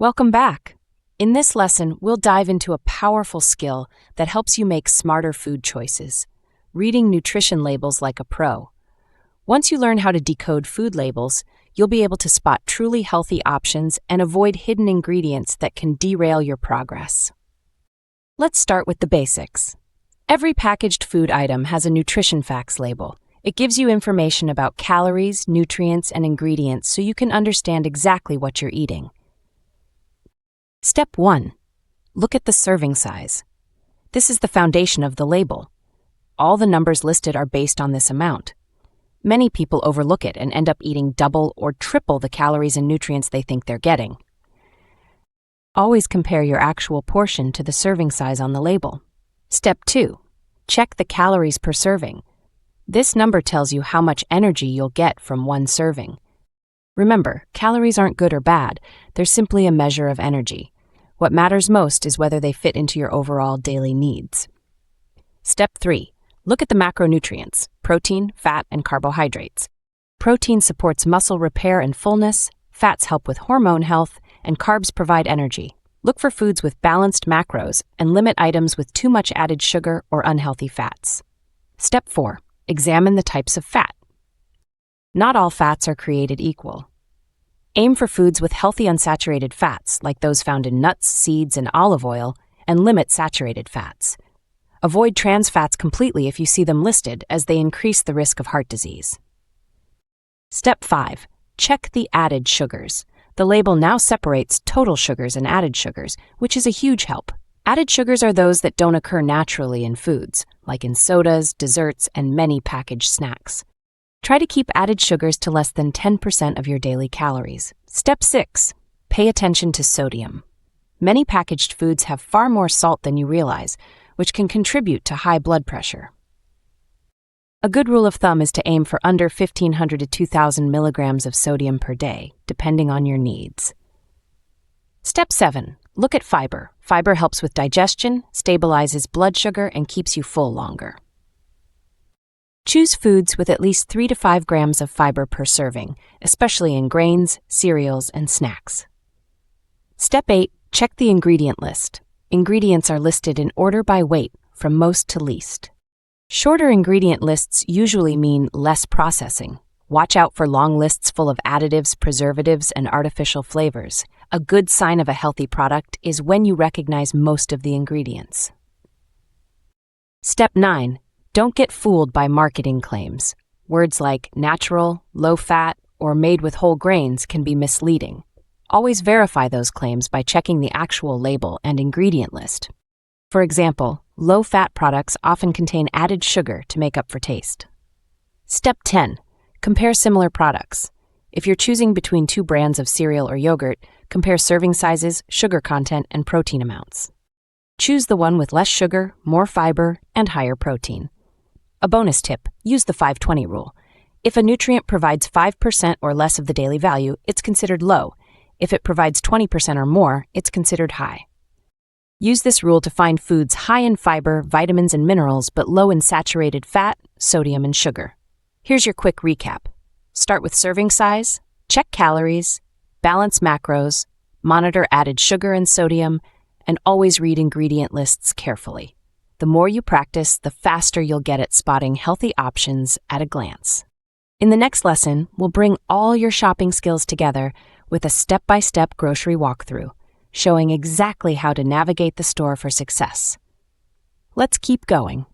Welcome back. In this lesson, we'll dive into a powerful skill that helps you make smarter food choices, reading nutrition labels like a pro. Once you learn how to decode food labels, you'll be able to spot truly healthy options and avoid hidden ingredients that can derail your progress. Let's start with the basics. Every packaged food item has a nutrition facts label. It gives you information about calories, nutrients, and ingredients so you can understand exactly what you're eating. Step 1. Look at the serving size. This is the foundation of the label. All the numbers listed are based on this amount. Many people overlook it and end up eating double or triple the calories and nutrients they think they're getting. Always compare your actual portion to the serving size on the label. Step 2. Check the calories per serving. This number tells you how much energy you'll get from one serving. Remember, calories aren't good or bad, they're simply a measure of energy. What matters most is whether they fit into your overall daily needs. Step 3. Look at the macronutrients: protein, fat, and carbohydrates. Protein supports muscle repair and fullness, fats help with hormone health, and carbs provide energy. Look for foods with balanced macros and limit items with too much added sugar or unhealthy fats. Step 4. Examine the types of fat. Not all fats are created equal. Aim for foods with healthy unsaturated fats, like those found in nuts, seeds, and olive oil, and limit saturated fats. Avoid trans fats completely if you see them listed, as they increase the risk of heart disease. Step 5. Check the added sugars. The label now separates total sugars and added sugars, which is a huge help. Added sugars are those that don't occur naturally in foods, like in sodas, desserts, and many packaged snacks. Try to keep added sugars to less than 10% of your daily calories. Step 6. Pay attention to sodium. Many packaged foods have far more salt than you realize, which can contribute to high blood pressure. A good rule of thumb is to aim for under 1,500 to 2,000 milligrams of sodium per day, depending on your needs. Step 7. Look at fiber. Fiber helps with digestion, stabilizes blood sugar, and keeps you full longer. Choose foods with at least 3 to 5 grams of fiber per serving, especially in grains, cereals, and snacks. Step 8. Check the ingredient list. Ingredients are listed in order by weight, from most to least. Shorter ingredient lists usually mean less processing. Watch out for long lists full of additives, preservatives, and artificial flavors. A good sign of a healthy product is when you recognize most of the ingredients. Step 9. Don't get fooled by marketing claims. Words like natural, low-fat, or made with whole grains can be misleading. Always verify those claims by checking the actual label and ingredient list. For example, low-fat products often contain added sugar to make up for taste. Step 10. Compare similar products. If you're choosing between 2 brands of cereal or yogurt, compare serving sizes, sugar content, and protein amounts. Choose the one with less sugar, more fiber, and higher protein. A bonus tip: use the 5-20 rule. If a nutrient provides 5% or less of the daily value, it's considered low. If it provides 20% or more, it's considered high. Use this rule to find foods high in fiber, vitamins, and minerals, but low in saturated fat, sodium, and sugar. Here's your quick recap. Start with serving size, check calories, balance macros, monitor added sugar and sodium, and always read ingredient lists carefully. The more you practice, the faster you'll get at spotting healthy options at a glance. In the next lesson, we'll bring all your shopping skills together with a step-by-step grocery walkthrough, showing exactly how to navigate the store for success. Let's keep going.